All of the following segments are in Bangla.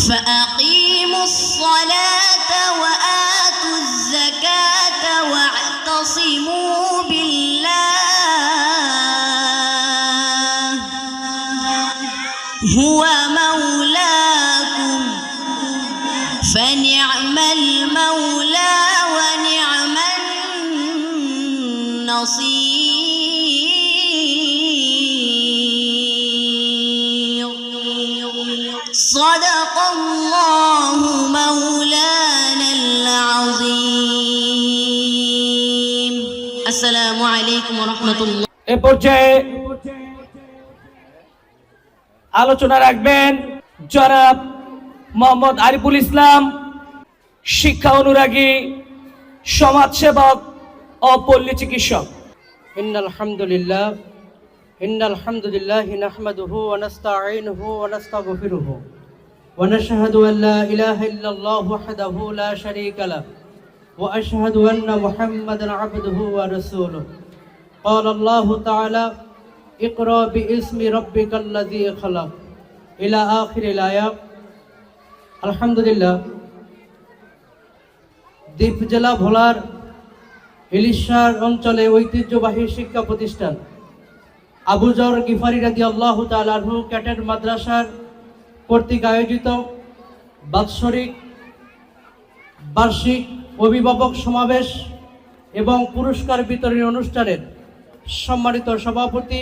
فأقيموا الصلاة وآتوا الزكاة واعتصموا بالله هو مولاكم فنعم المولى ونعم النصير صدق الله مولانا العظيم السلام عليكم ورحمة الله এ পর্যায়ে আলোচনা রাখবেন জনাব মোহাম্মদ আরিফুল ইসলাম, শিক্ষা অনুরাগী, সমাজসেবক ও পল্লী চিকিৎসক। ইন্নাল হামদুলিল্লাহ নাহমাদুহু ওয়া নাস্তাঈনুহু ওয়া নাস্তাগফিরুহু ওয়া নাশহাদু আন লা ইলাহা ইল্লাল্লাহু ওয়াহদাহু লা শারীকা লাহু ওয়া আশহাদু আন্না মুহাম্মাদান আবদুহু ওয়া রাসূলুহু ক্বালা আল্লাহু তাআলা ইকরা বিইসমি রাব্বিকাল্লাযী খালাক ইলা আখিরিল আয়াত। আলহামদুলিল্লাহ, দ্বীপ জেলা ভোলার ইলিশার অঞ্চলে ঐতিহ্যবাহী শিক্ষা প্রতিষ্ঠান আবু যর গিফারি রাদিয়াল্লাহু তাআলা আনহু ক্যাডেট মাদ্রাসার কর্তৃক আয়োজিত বার্ষিক অভিভাবক সমাবেশ এবং পুরস্কার বিতরণী অনুষ্ঠানের সম্মানিত সভাপতি,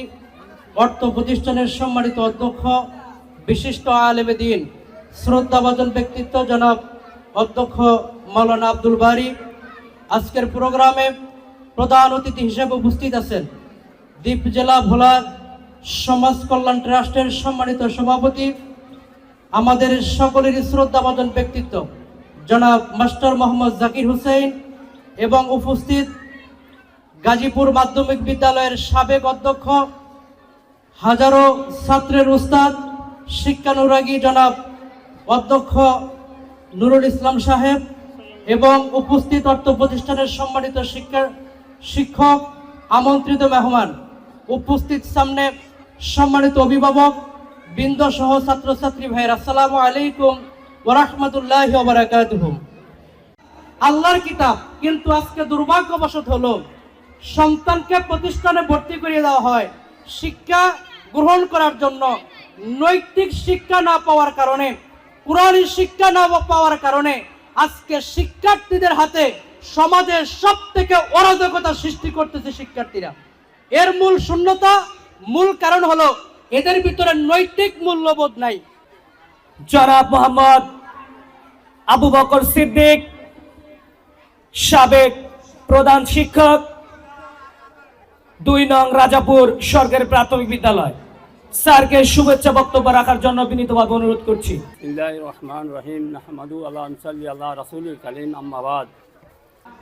অর্থ প্রতিষ্ঠানের সম্মানিত অধ্যক্ষ, বিশিষ্ট আলেমে দ্বীন, শ্রদ্ধাভাজন ব্যক্তিত্ব জনাব অধ্যক্ষ মাওলানা আব্দুল বারী, আজকের প্রোগ্রামে প্রধান অতিথি হিসেবে উপস্থিত আছেন দ্বীপ জেলা ভোলার সমাজ কল্যাণ ট্রাস্টের সম্মানিত সভাপতি, আমাদের সকলেরই শ্রদ্ধাভাজন ব্যক্তিত্ব জনাব মাস্টার মোহাম্মদ জাকির হোসেন এবং উপস্থিত গাজীপুর মাধ্যমিক বিদ্যালয়ের সাবেক অধ্যক্ষ, হাজারো ছাত্রের উস্তাদ, শিক্ষানুরাগী জনাব অধ্যক্ষ নুরুল ইসলাম সাহেব এবং উপস্থিত অর্থ প্রতিষ্ঠানের সম্মানিত শিক্ষক, আমন্ত্রিত মেহমান, উপস্থিত সামনে সম্মানিত অভিভাবক বৃন্দ সহ ছাত্রছাত্রী ভাইয়ের আসসালামু আলাইকুম ওয়া রাহমাতুল্লাহি ওয়া বারাকাতুহু। আল্লাহর কিতাব, কিন্তু আজকে দুর্ভাগ্যবশত হলো সন্তানকে প্রতিষ্ঠানে ভর্তি করিয়ে দেওয়া হয় শিক্ষা গ্রহণ করার জন্য, নৈতিক শিক্ষা না পাওয়ার কারণে, কোরআনী শিক্ষা না পাওয়ার কারণে আজকে শিক্ষার্থীদের হাতে সমাজের সব থেকে অরাজকতা সৃষ্টি করতেছে শিক্ষার্থীরা। এর মূল শূন্যতা, মূল কারণ হলো এদের ভিতরে নৈতিক মূল্যবোধ নাই। জনাব মোহাম্মদ আবু বকর সিদ্দিক, সাবেক প্রধান শিক্ষক, 2 নং রাজাপুর সরকারি প্রাথমিক বিদ্যালয়, স্যারকে শুভেচ্ছা বক্তব্য রাখার জন্য বিনীতভাবে অনুরোধ করছি। বিসমিল্লাহির রহমানির রহিম নাহমাদু আলা নসাল্লি আলা রাসূলিল কারীম আম্মা বাদ।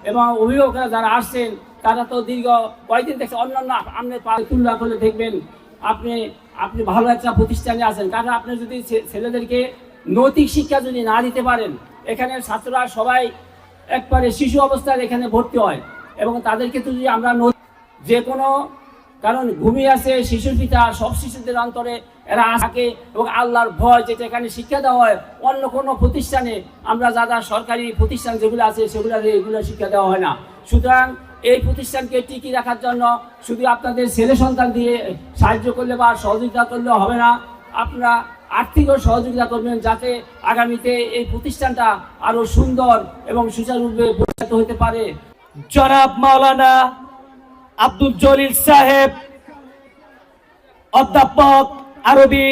এবং অভিভাবকরা যারা আসছেন তারা তো দীর্ঘ কয়েকদিন থেকে অন্যান্য আপনি তুলনা করলে দেখবেন আপনি ভালো একটা প্রতিষ্ঠানে আছেন, কারণ আপনি যদি ছেলেদেরকে নৈতিক শিক্ষা যদি না দিতে পারেন, এখানে ছাত্ররা সবাই একবারে শিশু অবস্থায় এখানে ভর্তি হয় এবং তাদেরকে তো যদি আমরা যে কোনো কারণ ঘুমিয়ে আছে শিশুর পিতা, সব শিশুদের অন্তরে এরা থাকে এবং আল্লাহর ভয় যেটা এখানে শিক্ষা দেওয়া হয়, অন্য কোনো প্রতিষ্ঠানে আমরা যারা সরকারি প্রতিষ্ঠান যেগুলো আছে এগুলো শিক্ষা দেওয়া হয় না। সুতরাং এই প্রতিষ্ঠানকে টিকিয়ে রাখার জন্য শুধু আপনাদের ছেলে সন্তান দিয়ে সাহায্য করলে বা সহযোগিতা করলে হবে না, আপনারা আর্থিক সহযোগিতা করবেন যাতে আগামীতে এই প্রতিষ্ঠানটা আরো সুন্দর এবং সুচারুরূপে পরিচালিত হতে পারে। জনাব মাওলানা আব্দুল জলিল সাহেব, অধ্যাপক আরবি,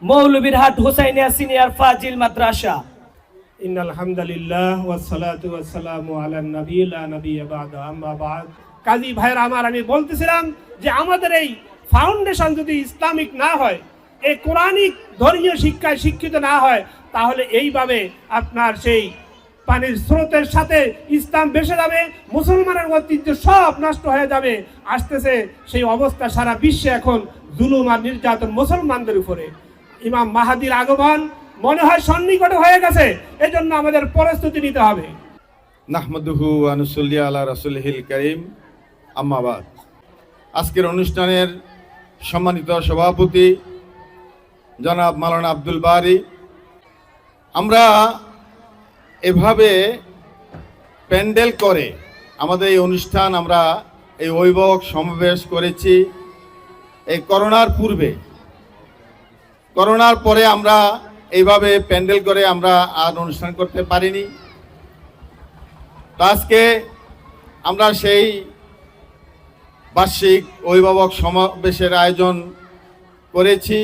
মৌলভীরহাট হুসাইনিয়া সিনিয়র ফাজিল মাদ্রাসা। ইন্নাল হামদুলিল্লাহ ওয়াস সালাতু ওয়াস সালামু আলা নবী লা নবিয়্যা বা'দা আম্মা বা'দ। কাজী ভাইরা আমার, আমি বলতেছিলাম যে আমাদের এই ফাউন্ডেশন যদি ইসলামিক না হয়, এই কোরআনিক ধর্মীয় শিক্ষায় শিক্ষিত না হয়, তাহলে এইভাবে আপনার সেই পানির স্রোতের সাথে ইসলাম ভেসে যাবে, মুসলমানের ঐতিহ্য সব নষ্ট হয়ে যাবে। আসতেছে সেই অবস্থা সারা বিশ্বে এখন জুলুম আর নির্যাতন মুসলমানদের উপরে। ইমাম মাহাদির আগমন মনে হয় সন্নিকটে হয়ে গেছে, এজন্য আমাদের প্রস্তুতি নিতে হবে। নাহমাদুহু ওয়া নুসাল্লি আলা রাসূলিল কারীম আম্মা বাদ। আজকের অনুষ্ঠানের সম্মানিত সভাপতি জনাব মাওলানা আব্দুল বারী, আমরা এভাবে প্যান্ডেল করে আমাদের এই অনুষ্ঠান, আমরা এই অভিভাবক সমাবেশ করেছি এই করোনার পূর্বে। করোনার পরে আমরা এইভাবে প্যান্ডেল করে আমরা আর অনুষ্ঠান করতে পারিনি। তো আজকে আমরা সেই বার্ষিক অভিভাবক সমাবেশের আয়োজন করেছি।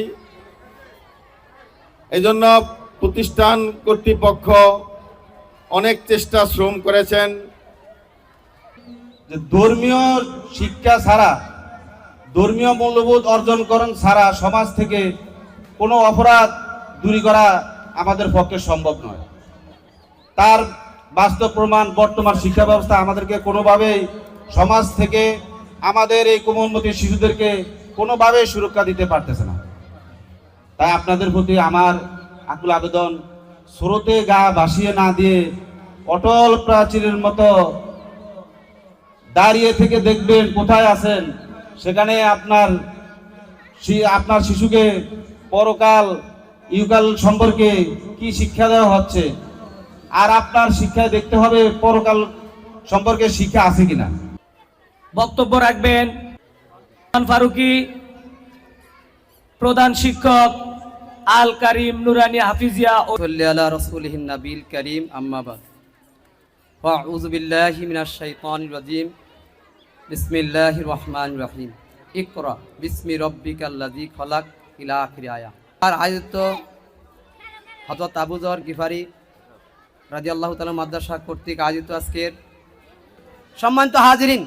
এই জন্য প্রতিষ্ঠান কর্তৃপক্ষ অনেক চেষ্টা শ্রম করেছেন। যে ধর্মীয় শিক্ষা ছাড়া, ধর্মীয় মূল্যবোধ অর্জনকরণ ছাড়া সমাজ থেকে কোনো অপরাধ দূরী করা আমাদের পক্ষে সম্ভব নয়। তার বাস্তব প্রমাণ বর্তমান শিক্ষা ব্যবস্থা আমাদেরকে কোনোভাবেই সমাজ থেকে আমাদের এই কোমলমতি শিশুদেরকে কোনোভাবেই সুরক্ষা দিতে পারতেছে না। তাই আপনাদের প্রতি আমার আকুল আবেদন, স্রোতে গা ভাসিয়ে না দিয়ে অটল প্রাচীরের মতো দাঁড়িয়ে থেকে দেখবেন কোথায় আছেন, সেখানে আপনার শিশুকে পরকাল ইহকাল সম্পর্কে কি শিক্ষা দেওয়া হচ্ছে, আর আপনার শিক্ষায় দেখতে হবে পরকাল সম্পর্কে শিক্ষা আছে কিনা। বক্তব্য রাখবেন ফারুকি, প্রধান শিক্ষক, আল কারিম নুরানি হাফিজিয়া ও আলা রাসূলিহিন নাবিল কারীম, আম্মা বাদ। আউযু বিল্লাহি মিনাশ শাইতানির রাজীম। বিসমিল্লাহির রহমানির রহিম। ইকরা বিসমি রাব্বিকাল্লাযী খলাক ইলা আখির আয়া। আর আয়াত হযরত আবু যর গিফারি রাদিয়াল্লাহু তাআলা মাদ্রাসা কর্তৃক আয়োজিত আজকের সম্মানিত হাজিরিন,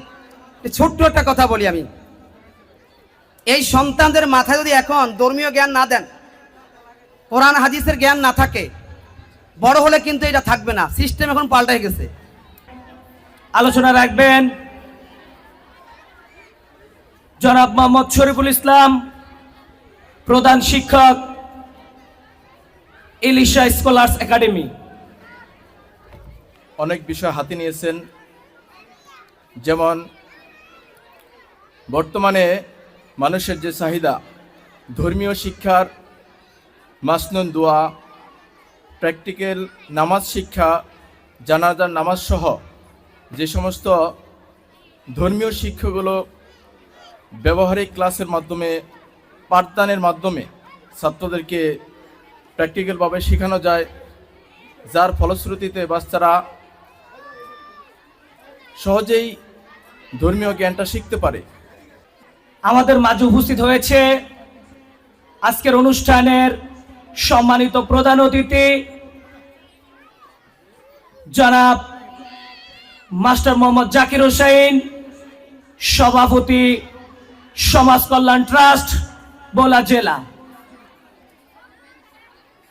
ছোট্ট একটা কথা বলি আমি। এই সন্তানদের মাথায় যদি এখন ধর্মীয় জ্ঞান না দেন, কোরআন হাদিসের জ্ঞান না থাকে, বড় হলে কিন্তু এটা থাকবে না। সিস্টেম এখন পাল্টে গেছে। আলোচনা রাখবেন জনাব মোহাম্মদ শরীফুল ইসলাম, প্রধান শিক্ষক, ইলিশা স্কলার্স একাডেমি। অনেক বিষয় হাতে নিয়েছেন, যেমন বর্তমানে মানুষের যে চাহিদা, ধর্মীয় শিক্ষার মাসনুন দোয়া, প্র্যাকটিক্যাল নামাজ শিক্ষা, জানাজার নামাজ সহ যে সমস্ত ধর্মীয় শিক্ষাগুলো ব্যবহারিক ক্লাসের মাধ্যমে, পাঠদানের মাধ্যমে ছাত্রদেরকে প্র্যাকটিক্যালভাবে শেখানো যায়, যার ফলশ্রুতিতে বাচ্চারা সহজেই ধর্মীয় জ্ঞানটা শিখতে পারে। আমাদের মাঝে উপস্থিত হয়েছে আজকের অনুষ্ঠানের সম্মানিত প্রধান অতিথি জনাব মাস্টার মোহাম্মদ জাকির হোসেন, সভাপতি সমাজ কল্যাণ ট্রাস্ট ভোলা জেলা।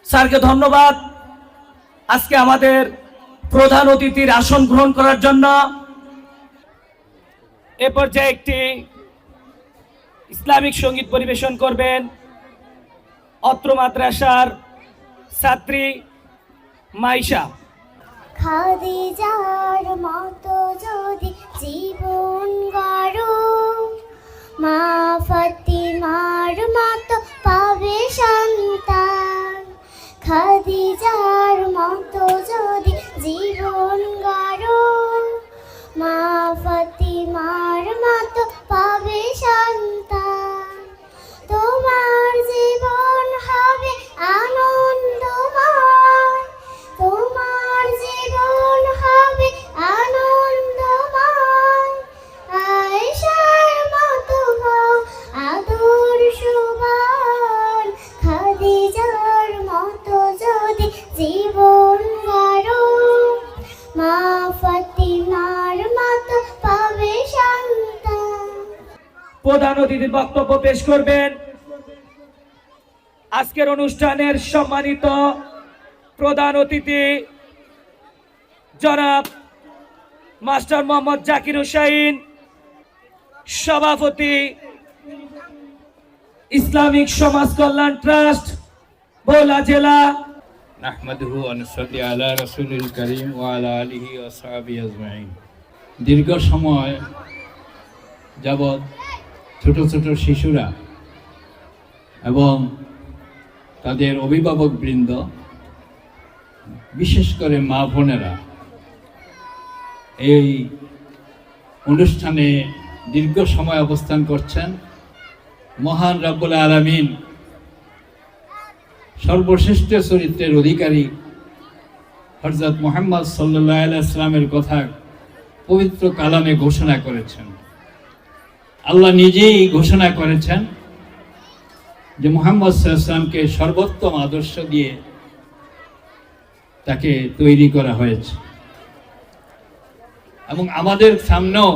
স্যারকে ধন্যবাদ আজকে আমাদের প্রধান অতিথির আসন গ্রহণ করার জন্য। এ পর্যায়ে একটি ইসলামিক সঙ্গীত পরিবেশন করবেন অত্র মাদ্রাসার ছাত্রী মাইশা। খাদিজার মতো যদি জীবন গড়ো, মা ফাতিমার মতো পাবে সন্তান। খাদিজার মতো যদি জীবন গড়ো, মা ফাতিমার মতো পাবে সন্তান। তোমার জীবন হবে আনন্দময়, তোমার জীবন হবে আনন্দময়। আয়েশার মতো হও আদর্শবান, খাদিজার মতো যদি জীবন গড়ো, মা ফাতিমার মতো পাবে সন্তান। প্রধান অতিথির বক্তব্য পেশ করবেন আজকের অনুষ্ঠানের সম্মানিত প্রধান অতিথি জনাব মাস্টার মোহাম্মদ জাকির হোসেন, সভাপতি ইসলামিক সমাজ কল্যাণ ট্রাস্ট ভোলা জেলা। নাহমাদুহু ওয়া নুসাল্লি আলা রাসূলিল কারীম ওয়া আলা আলিহি ওয়া সাহবিহি আজমাইন। দীর্ঘ সময় যাবৎ ছোট ছোট শিশুরা এবং তাদের অভিভাবকবৃন্দ বিশেষ করে মা বোনেরা এই অনুষ্ঠানে দীর্ঘ সময় অবস্থান করছেন। মহান রব্বুল আলামিন সর্বশ্রেষ্ঠ চরিত্রের অধিকারী হযরত মুহাম্মদ সাল্লাল্লাহু আলাইহি ওয়াসাল্লামের কথা পবিত্র কালামে ঘোষণা করেছেন। আল্লাহ নিজেই ঘোষণা করেছেন যে মুহাম্মদ সাল্লাল্লাহু আলাইহি ওয়াসাল্লামকে সর্বোত্তম আদর্শ দিয়ে তাকে তৈরি করা হয়েছে এবং আমাদের সামনেও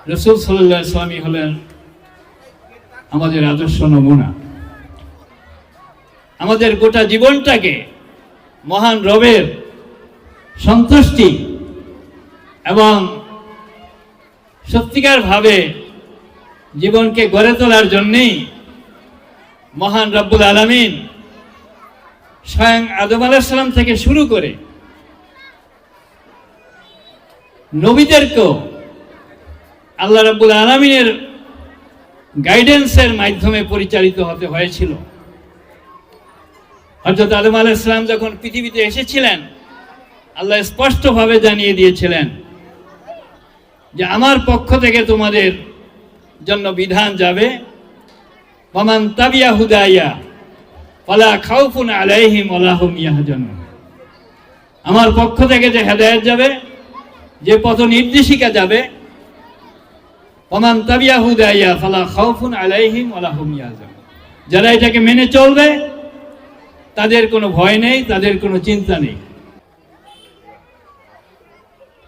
রাসূল সাল্লাল্লাহু আলাইহি ওয়াসাল্লাম হলেন আমাদের আদর্শ নমুনা। আমাদের গোটা জীবনটাকে মহান রবের সন্তুষ্টি এবং সত্যিকার ভাবে জীবনকে গড়ে তোলার জন্যই মহান রব্বুল আলামিন স্বয়ং আদম আলাইহিস সালাম থেকে শুরু করে নবীদেরকেও আল্লাহ রাব্বুল আলামিনের গাইডেন্সের মাধ্যমে পরিচালিত হতে হয়েছিল। হযরত আদম আলাইহিস সালাম যখন পৃথিবীতে এসেছিলেন, আল্লাহ স্পষ্টভাবে জানিয়ে দিয়েছিলেন যে আমার পক্ষ থেকে তোমাদের জন্য বিধান যাবে, ওয়ামান তাবিয়া হুদাইয়া ফালা খাউফুন আলাইহিম ওয়ালা হুম ইয়াহজানুন। আমার পক্ষ থেকে যে হেদায়েত যাবে, যে পথ নির্দেশিকা যাবে, ওয়ামান তাবিয়া হুদাইয়া ফালা খাউফুন আলাইহিম ওয়ালা হুম ইয়াহজানুন, যারা এটাকে মেনে চলবে তাদের কোনো ভয় নেই, তাদের কোনো চিন্তা নেই।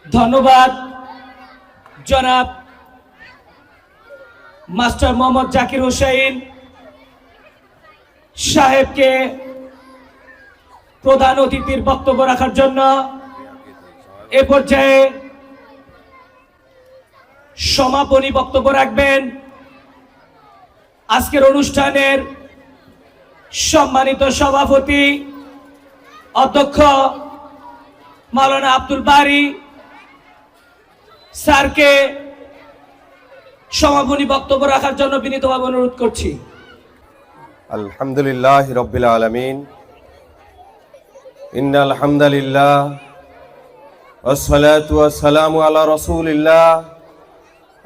ধন্যবাদ জনাব মাস্টার মোহাম্মদ জাকির হোসেন সাহেবকে প্রধান অতিথির বক্তব্য রাখার জন্য। এ পর্যায়ে সমাপনী বক্তব্য রাখবেন আজকের অনুষ্ঠানের সম্মানিত সভাপতি অধ্যক্ষ মাওলানা আব্দুল বারী স্যারকে সমাপনী বক্তব্য রাখার জন্য বিনীতভাবে অনুরোধ করছি। আলহামদুলিল্লাহ রাব্বিল আলামিন, ইন্নাল হামদালিল্লাহ ওয়াসসালাতু ওয়াসসালামু আলা রাসূলিল্লাহ।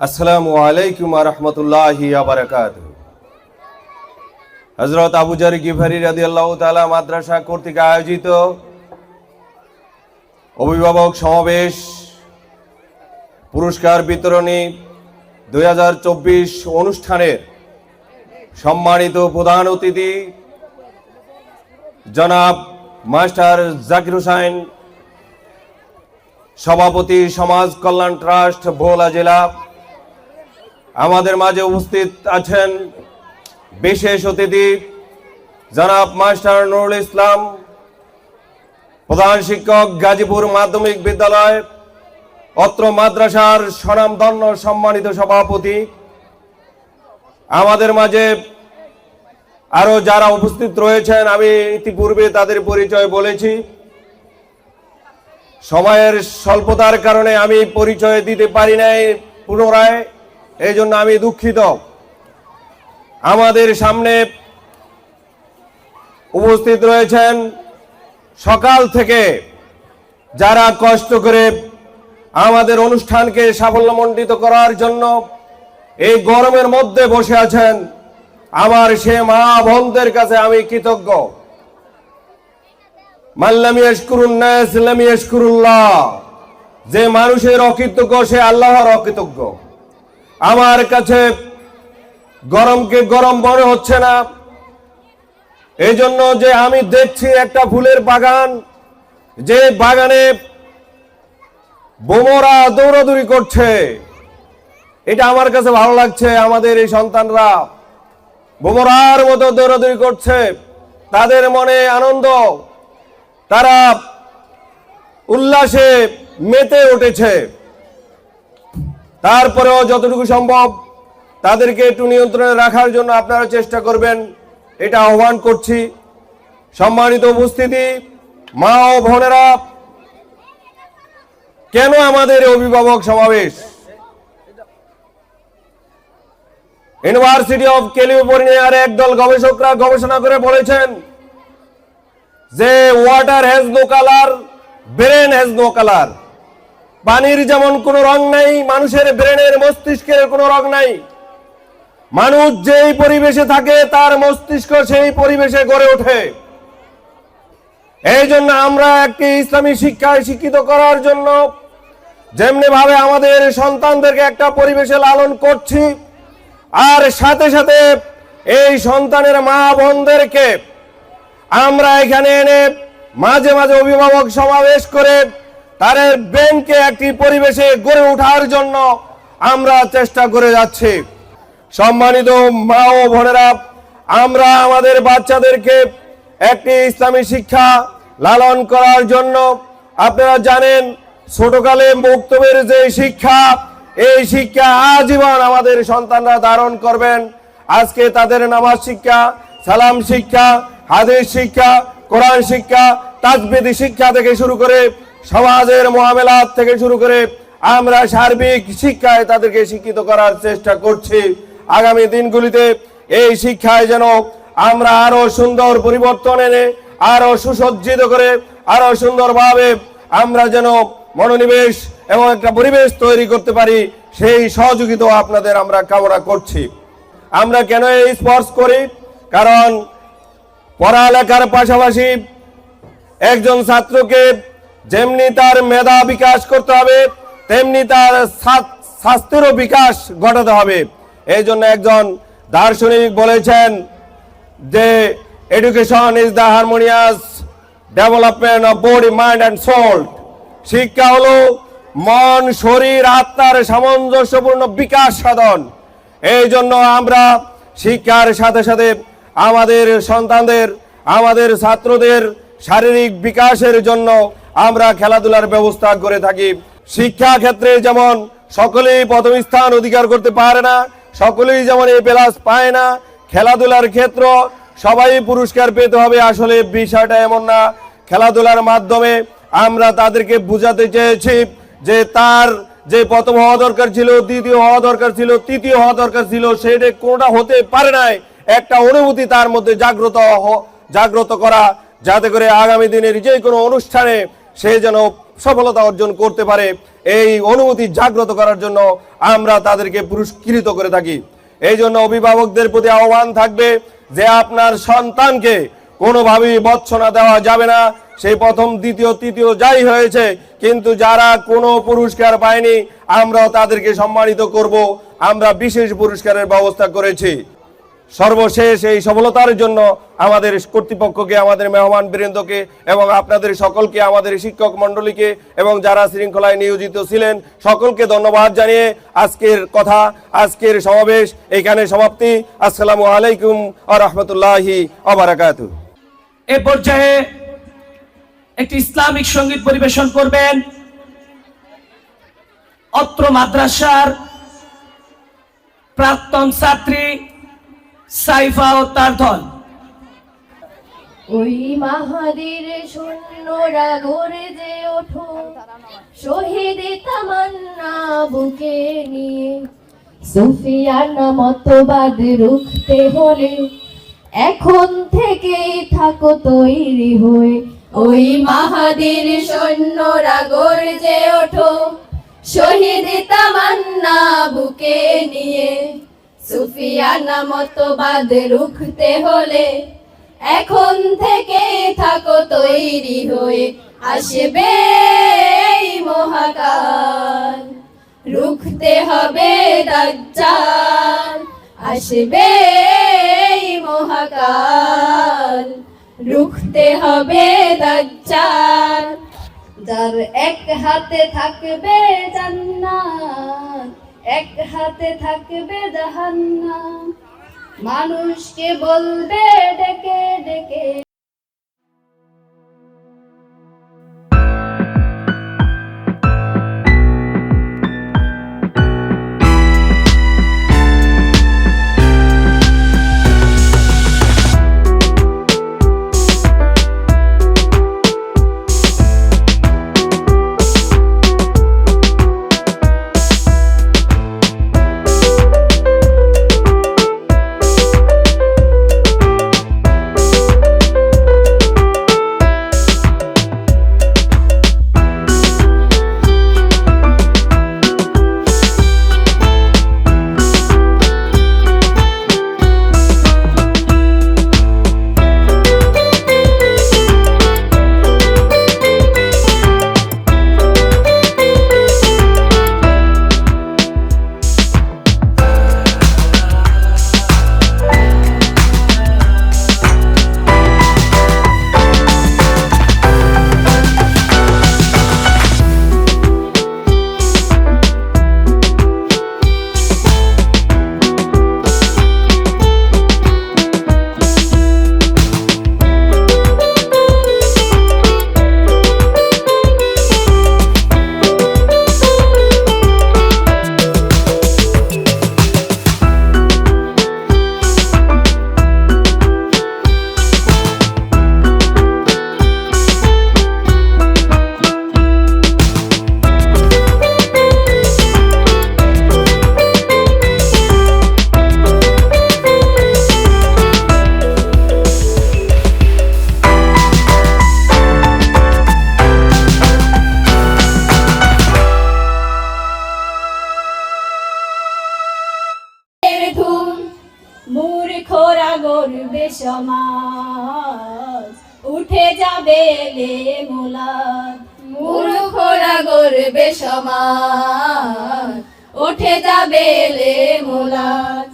আসসালামু আলাইকুম ওয়া রাহমাতুল্লাহি ওয়া বারাকাতুহু। হযরত আবু যর গিফারি রাদিয়াল্লাহু তাআলা মাদ্রাসা কর্তৃক আয়োজিত অভিভাবক সমাবেশ পুরস্কার বিতরণী 2024 অনুষ্ঠানের সম্মানিত প্রধান অতিথি জনাব মাস্টার জাকির হোসেন, সভাপতি সমাজ কল্যাণ ট্রাস্ট ভোলা জেলা। আমাদের মাঝে উপস্থিত আছেন বিশেষ অতিথি জনাব মাস্টার নুরুল ইসলাম, প্রধান শিক্ষক গাজীপুর মাধ্যমিক বিদ্যালয়, অত্র মাদ্রাসার স্বনামধন্য সম্মানিত সভাপতি। আমাদের মাঝে আরো যারা উপস্থিত রয়েছেন, আমি ইতিপূর্বে তাদের পরিচয় বলেছি, সময়ের স্বল্পতার কারণে আমি পরিচয় দিতে পারি নাই পুনরায়, এই জন্য আমি দুঃখিত। আমাদের সামনে উপস্থিত রয়েছেন সকাল থেকে যারা কষ্ট করে আমাদের অনুষ্ঠানকে সাফল্যমণ্ডিত করার জন্য এই গরমের মধ্যে বসে আছেন। আমার সে মা বোনদের কাছে আমি কৃতজ্ঞ। মাল্লাম ইয়াশকুরুন নাস লাম ইয়াশকুরুল্লাহ, যে মানুষের অকৃতজ্ঞ সে আল্লাহর অকৃতজ্ঞ। আমার কাছে গরমকে গরম মনে হচ্ছে না, এই জন্য যে আমি দেখছি একটা ফুলের বাগান, যে বাগানে বোমরা দৌড়াদৌড়ি করছে, এটা আমার কাছে ভালো লাগছে। আমাদের এই সন্তানরা বোমরার মতো দৌড়াদৌড়ি করছে, তাদের মনে আনন্দ, তারা উল্লাসে মেতে উঠেছে। তারপরেও যতটুকু সম্ভব তাদেরকে একটু নিয়ন্ত্রণে রাখার জন্য আপনারা চেষ্টা করবেন, এটা আহ্বান করছি। সম্মানিত উপস্থিতি, মা ও বোনেরা, কেন আমাদের অভিভাবক সমাবেশ? ইউনিভার্সিটি অফ ক্যালিফোর্নিয়ার একদল গবেষকরা গবেষণা করে বলেছেন যে water has no colour, brain has no colour. পানির যেমন কোনো রং নাই, মানুষের ব্রেনের মস্তিষ্কের কোনো রং নাই। মানুষ যেই পরিবেশে থাকে তার মস্তিষ্ক সেই পরিবেশে গড়ে ওঠে। এই জন্য আমরা একটি ইসলামী শিক্ষায় শিক্ষিত করার জন্য যেমনি ভাবে আমাদের সন্তানদেরকে একটা পরিবেশে লালন করছি, আর সাথে সাথে এই সন্তানের মা বোনদেরকে আমরা এখানে এনে মাঝে মাঝে অভিভাবক সমাবেশ করে তাদের ব্রেনকে একটি পরিবেশে গড়ে ওঠার জন্য আমরা চেষ্টা করে যাচ্ছি। সম্মানিত মা ও বোনেরা, আমরা আমাদের বাচ্চাদেরকে একটি ইসলামী শিক্ষা লালন করার জন্য, আপনারা জানেন ছোটকালে মুক্তবের যে শিক্ষা, এই শিক্ষা আজীবন আমাদের সন্তানরা ধারণ করবেন। আজকে তাদের নামাজ শিক্ষা, সালাম শিক্ষা, হাদিস শিক্ষা, কোরআন শিক্ষা, তাজবিদ শিক্ষা থেকে শুরু করে সমাজের মুআমালাত থেকে শুরু করে আমরা সার্বিক শিক্ষায় তাদেরকে শিক্ষিত করার চেষ্টা করছি। আগামী দিনগুলিতে এই শিক্ষায় যেন আমরা আরো সুন্দর পরিবর্তন এনে আরো সুসজ্জিত করে আরো সুন্দরভাবে আমরা যেন মনোনিবেশ এবং একটা পরিবেশ তৈরি করতে পারি, সেই সহযোগিতা আপনাদের আমরা কামনা করছি। আমরা কেন এই স্পর্শ করি? কারণ পড়ালেখার পাশাপাশি একজন ছাত্রকে যেমনি তার মেধা বিকাশ করতে হবে, তেমনি তার স্বাস্থ্যেরও বিকাশ ঘটাতে হবে। এই জন্য একজন দার্শনিক বলেছেন যে education is the harmonious development of body, mind and soul. শিক্ষা হলো মন, শরীর, আত্মার সামঞ্জস্যপূর্ণ বিকাশ সাধন। এই জন্য আমরা শিক্ষার সাথে সাথে আমাদের সন্তানদের, আমাদের ছাত্রদের শারীরিক বিকাশের জন্য আমরা খেলাধুলার ব্যবস্থা করে থাকি। শিক্ষা ক্ষেত্রে যেমন সকলেই প্রথম স্থান অধিকার করতে পারে না, সকলেই যেমন এ প্লাস পায় না, খেলাধুলার ক্ষেত্র সবাই পুরস্কার পেতে হবে, আসলে বিষয়টা এমন না। খেলাধুলার মাধ্যমে আমরা তাদেরকে বুঝাতে চেয়েছি যে তার যে প্রথম হওয়া দরকার ছিল, দ্বিতীয় হওয়া দরকার ছিল, তৃতীয় হওয়া দরকার ছিল, সেটা কোনোটা হতে পারে নাই। একটা অনুভূতি তার মধ্যে জাগ্রত করা, যাতে করে আগামী দিনের যে কোনো অনুষ্ঠানে সে যেন সফলতা অর্জন করতে পারে, এই অনুভূতি জাগ্রত করার জন্য আমরা তাদেরকে পুরস্কৃত করে থাকি। এই জন্য অভিভাবকদের প্রতি আহ্বান থাকবে যে আপনার সন্তানকে কোনোভাবেই বচ্ছনা দেওয়া যাবে না। সেই প্রথম, দ্বিতীয়, তৃতীয় যাই হয়েছে, কিন্তু যারা কোনো পুরস্কার পায়নি আমরাও তাদেরকে সম্মানিত করব। আমরা বিশেষ পুরস্কারের ব্যবস্থা করেছি। সর্বশেষ এই সফলতার জন্য আমাদের কর্তৃপক্ষকে, আমাদের মেহমান বৃন্দকে এবং আপনাদের সকলকে, আমাদের শিক্ষক মণ্ডলীকে এবং যারা শৃঙ্খলায় নিয়োজিত ছিলেন সকলকে ধন্যবাদ জানিয়ে আজকের কথা, আজকের সমাবেশ এখানে সমাপ্তি। আসসালামু আলাইকুম ওয়া রাহমাতুল্লাহি ওয়া বারাকাতুহু। এ পর্যায়ে একটি ইসলামিক সঙ্গীত পরিবেশন করবেন অত্র মাদ্রাসার প্রাক্তন ছাত্রী সাইফা ও তার দল। ওই মাহাদির সৈন্যরা গড়ে যে ওঠো, শহীদ তামান্না বুকে নিয়ে, সুফিয়ানা মতবাদ রুখতে হলে এখন থেকেই থাকো তৈরি হয়ে। ওই মাহাদির সৈন্যরা গড়ে যে ওঠো, শহীদ তামান্না বুকে নিয়ে, সুফিয়ানা মতবাদ রুখতে হলে এখন থেকে থাকো তৈরি হয়ে। আসবে এই মহাকাল, রুখতে হবে দাজ্জাল। আসবে এই মহাকাল, রুখতে হবে দাজ্জাল। যার এক হাতে থাকবে জান্নাত, এক হাতে থাকবে জাহান্নাম। মানুষকে বলবে ডেকে ডেকে সমাজ উঠে যাবে লে মুলাদ মূর্খরা গড়বে সমাজ উঠে যাবে লে মুলাদ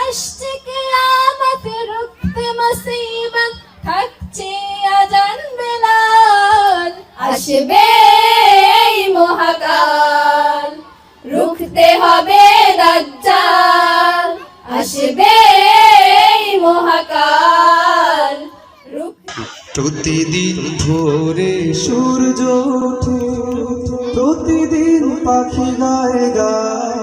আসছে কিয়ামত রুখতে মুসিবত থাকছে আজান বেলাল আসবে এই মহাকাল রুখতে হবে দাজ্জাল আসবে এই মহাকাল প্রতিদিন ভোরে সূর্য ওঠে প্রতিদিন পাখি গায় গান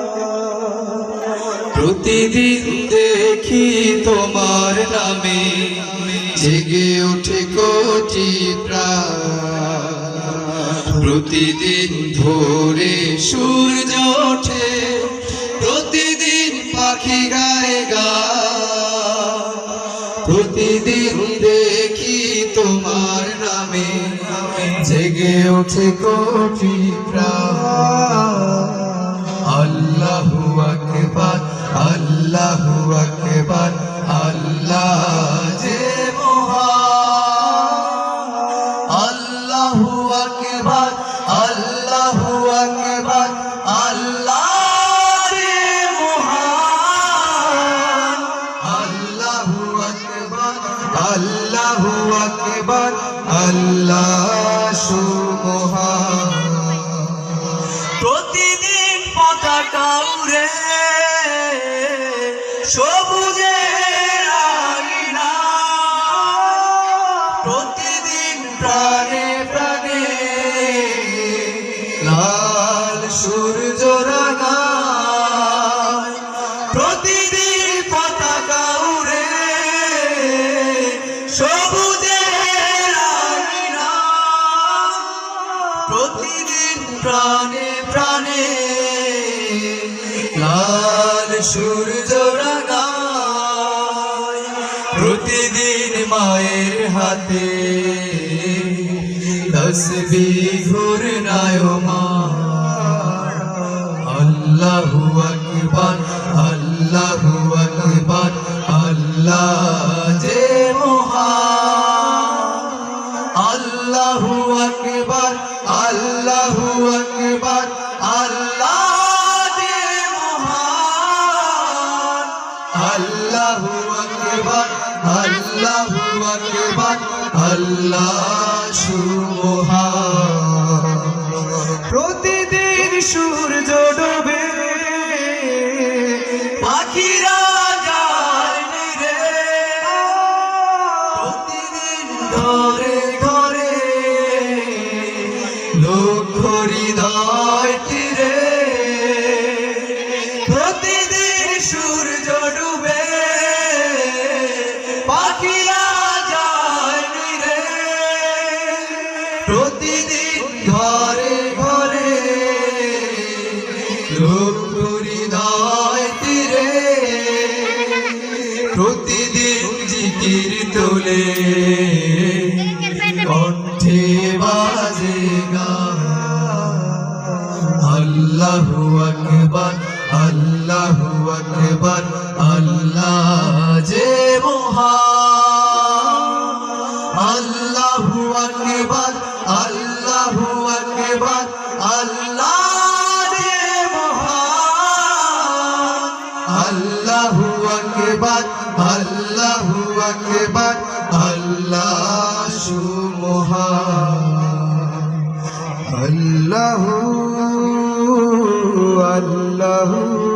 প্রতিদিন দেখি তোমার নামে জেগে ওঠে কোটি প্রাণ প্রতিদিন ভোরে সূর্য ওঠে প্রতিদিন পাখি গায় গান প্রতিদিন দেখি তোমার নামে জেগে ওঠে কোটি প্রাণ আল্লাহু আকবার আল্লাহু আকবার আল্লাহ যে মহান আল্লাহু আকবার আল্লাহু আকবার আল্লাহ যে মহান আল্লাহু আকবার আল্লাহু আকবার আল্লাহ সুবহান প্রতিদিন পতাকা উড়ে সবুজের আঙিনা প্রতিদিন প্রাণে প্রাণে লাল সূর্য রাঙায় প্রতিদিন পতাকা উড়ে সবুজের আঙিনা প্রতিদিন প্রাণে প্রাণে লাল সূর্য রাঙায় প্রতিদিন মায়ের হাতে তসবিহ ঘূর্ণায় মা আল্লাহু আকবার আল্লাহু আকবার আল্লাহ যে মহান আল্লাহু আকবার আল্লাহু আকবার আল্লাহ যে মহান আল্লাহু আকবার আল্লাহু আকবার আল্লাহ সুবহান প্রতিদিন সূর্য ডোবে পাখিরা যায় নিরে প্রতিদিন ঘরে ঘরে লক্ষ হৃদয় তীরে প্রতিদিন সূর্য ডুবে পাখিরা যায় নিরে প্রতিদিন ঘরে ঘরে লক্ষ হৃদয় তীরে প্রতিদিন জিকির তোলে কণ্ঠে বাজে গান আল্লাহু আকবার আল্লাহু আকবার আল্লাহ যে মহান আল্লাহু আকবার আল্লাহু আকবার আল্লাহ যে মহান আল্লাহু আকবার আল্লাহু আকবার আল্লাহ সুবহান আল্লাহু আল্লাহু